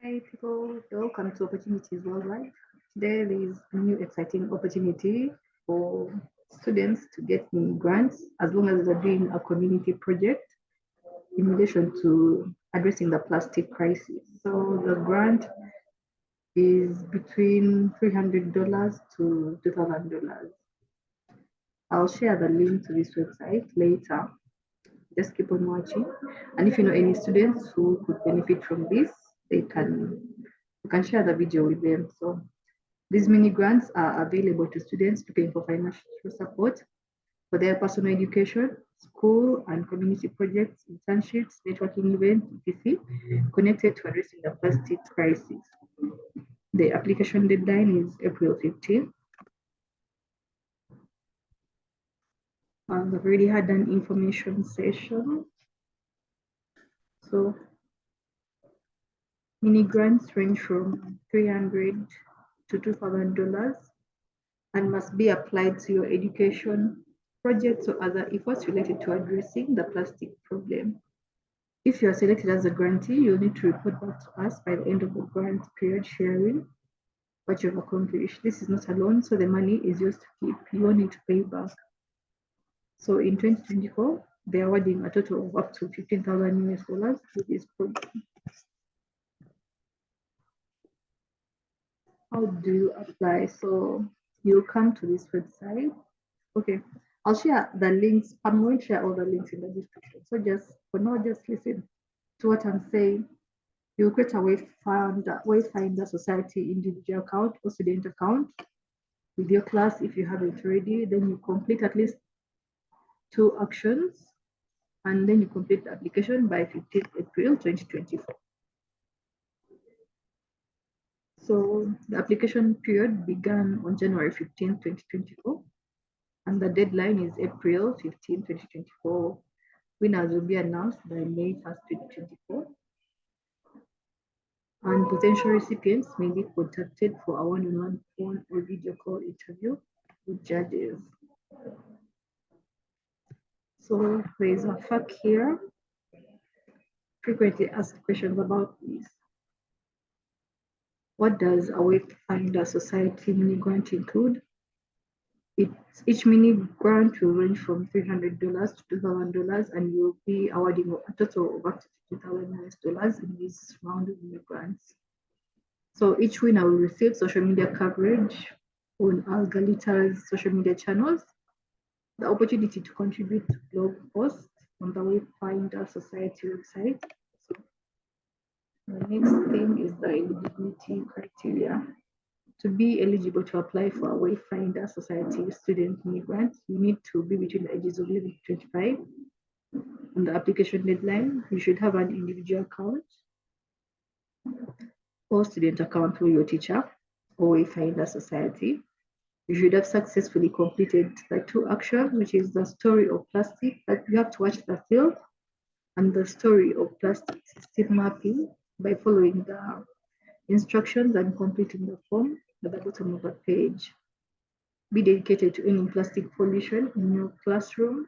Hey people, welcome to Opportunities Worldwide. Today there is a new exciting opportunity for students to get mini grants as long as they're doing a community project in relation to addressing the plastic crisis. So the grant is between $300 to $2,000. I'll share the link to this website later. Just keep on watching. And if you know any students who could benefit from this, they can you can share the video with them. So these mini grants are available to students looking for financial support for their personal education, school and community projects, internships, networking events, etc., connected to addressing the plastic crisis. The application deadline is April 15th. I've already had an information session. So mini grants range from $300 to $2,000 and must be applied to your education, projects, or other efforts related to addressing the plastic problem. If you are selected as a grantee, you'll need to report back to us by the end of the grant period, sharing what you've accomplished. This is not a loan, so the money is yours to keep. You won't need to pay back. So in 2024, they're awarding a total of up to 15,000 US dollars to this program. How do you apply? So you come to this website. Okay, I'll share the links. I'm going to share all the links in the description. So just for now, just listen to what I'm saying. You create a Wayfinder Society individual account or student account with your class if you haven't already. Then you complete at least 2 actions, and then you complete the application by 15th April 2024. So the application period began on January 15th, 2024, and the deadline is April 15th, 2024. Winners will be announced by May 1st, 2024. And potential recipients may be contacted for a one-on-one phone or video call interview with judges. So there is a fact here. Frequently asked questions about this. What does a Wayfinder Society mini grant include? Each mini grant will range from $300 to $2,000, and you'll be awarding a total of up to $50,000 in these round of mini grants. So each winner will receive social media coverage on Algalita's social media channels, the opportunity to contribute to blog posts on the Wayfinder Society website. So the next thing is the eligibility criteria. To be eligible to apply for a Wayfinder Society student mini grant, you need to be between the ages of 11 to 25. On the application deadline, you should have an individual account or student account through your teacher or Wayfinder Society. You should have successfully completed the 2 actions, which is the story of plastic, but you have to watch the film, and the story of plastic system mapping by following the instructions and completing the form at the bottom of the page. Be dedicated to ending plastic pollution in your classroom,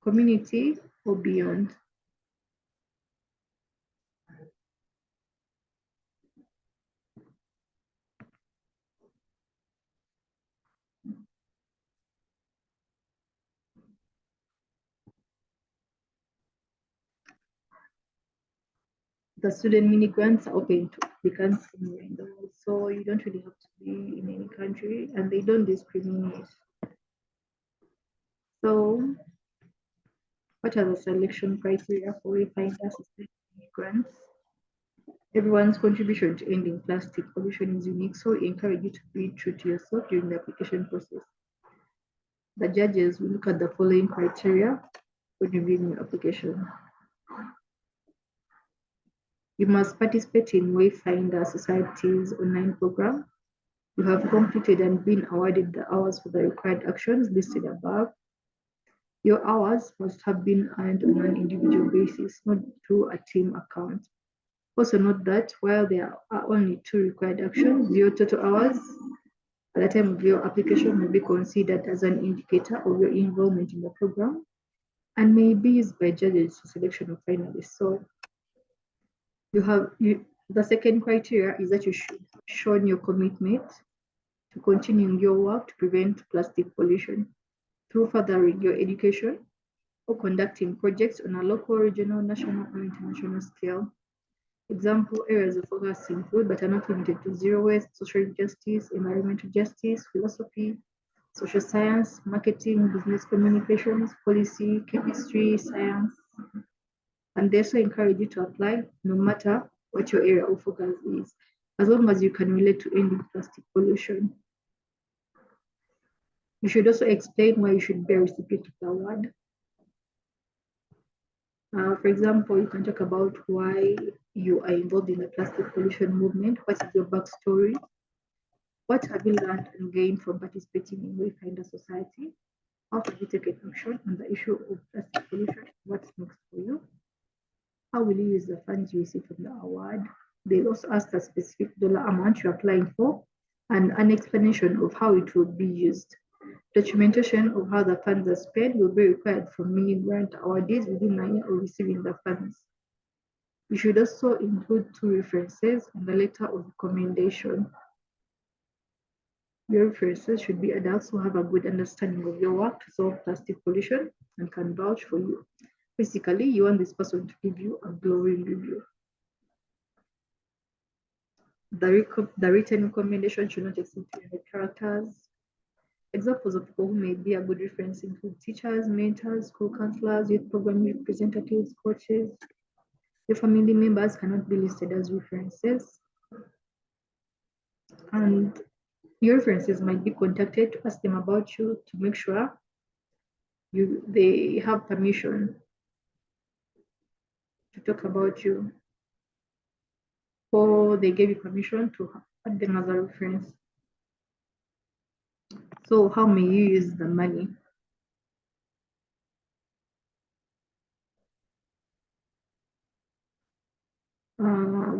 community, or beyond. The student mini grants are open to applicants anywhere in the world, so you don't really have to be in any country, and they don't discriminate. So, what are the selection criteria for Wayfinder Society grants? Everyone's contribution to ending plastic pollution is unique, so we encourage you to be true to yourself during the application process. The judges will look at the following criteria when reviewing your application. You must participate in Wayfinder Society's online program. You have completed and been awarded the hours for the required actions listed above. Your hours must have been earned on an individual basis, not through a team account. Also note that while there are only 2 required actions, your total hours at the time of your application will be considered as an indicator of your involvement in the program and may be used by judges for selection of finalists. So The second criteria is that you should show your commitment to continuing your work to prevent plastic pollution through furthering your education or conducting projects on a local, regional, national, or international scale. Example areas of focus include, but are not limited to, zero waste, social justice, environmental justice, philosophy, social science, marketing, business communications, policy, chemistry, science. And they also encourage you to apply no matter what your area of focus is, as long as you can relate to ending plastic pollution. You should also explain why you should be a recipient of the award. For example, you can talk about why you are involved in the plastic pollution movement. What is your backstory? What have you learned and gained from participating in Wayfinder Society? How have you taken action on the issue of plastic pollution? What's next for you? How will you use the funds you receive from the award? They'll also ask a specific dollar amount you're applying for and an explanation of how it will be used. Documentation of how the funds are spent will be required from many grant awardees within a year of receiving the funds. You should also include 2 references and the letter of recommendation. Your references should be adults who have a good understanding of your work to solve plastic pollution and can vouch for you. Basically, you want this person to give you a glowing review. The written recommendation should not exceed 300 characters. Examples of people who may be a good reference include teachers, mentors, school counselors, youth program representatives, coaches. Your family members cannot be listed as references. And your references might be contacted to ask them about you to make sure they have permission to talk about you, or they gave you permission to add them as a reference. So how may you use the money?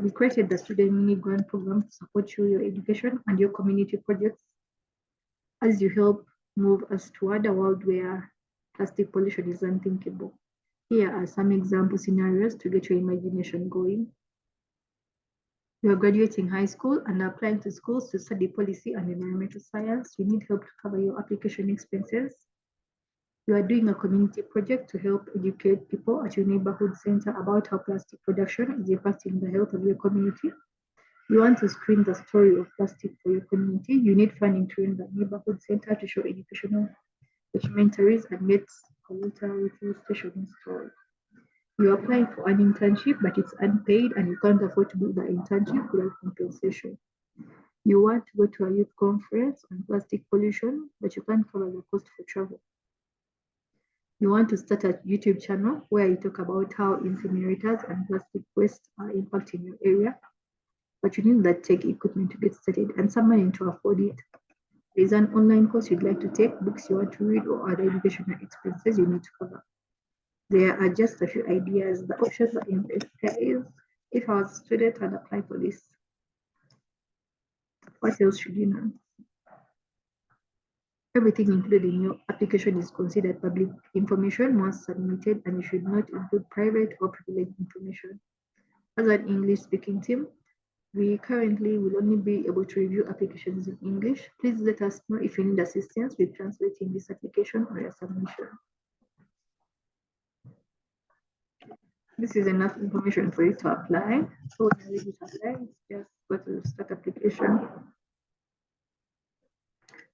We created the student mini grant program to support you, your education, and your community projects as you help move us toward a world where plastic pollution is unthinkable. Here are some example scenarios to get your imagination going. You are graduating high school and applying to schools to study policy and environmental science. You need help to cover your application expenses. You are doing a community project to help educate people at your neighborhood center about how plastic production is impacting the health of your community. You want to screen the story of plastic for your community. You need funding to run the neighborhood center to show educational documentaries and get a water refill station installed. You're applying for an internship, but it's unpaid and you can't afford to do the internship without compensation. You want to go to a youth conference on plastic pollution, but you can't cover the cost for travel. You want to start a YouTube channel where you talk about how incinerators and plastic waste are impacting your area, but you need that tech equipment to get started and some money to afford it. There's an online course you'd like to take, books you want to read, or other educational expenses you need to cover. There are just a few ideas. The options are in this, guys. If I was a student, I'd apply for this. What else should you know? Everything included in your application is considered public information once submitted, and you should not include private or privileged information. As an English-speaking team, we currently will only be able to review applications in English. Please let us know if you need assistance with translating this application or your submission. This is enough information for you to apply. So when you're ready to apply, just go to start application.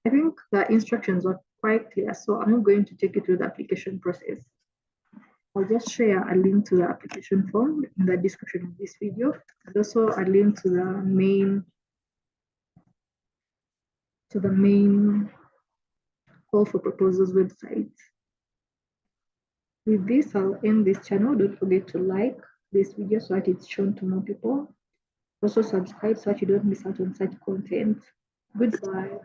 I think the instructions were quite clear, so I'm not going to take you through the application process. I'll just share a link to the application form in the description of this video, and also a link to the main call for proposals website. With this, I'll end this channel. Don't forget to like this video so that it's shown to more people. Also subscribe so that you don't miss out on such content. Goodbye.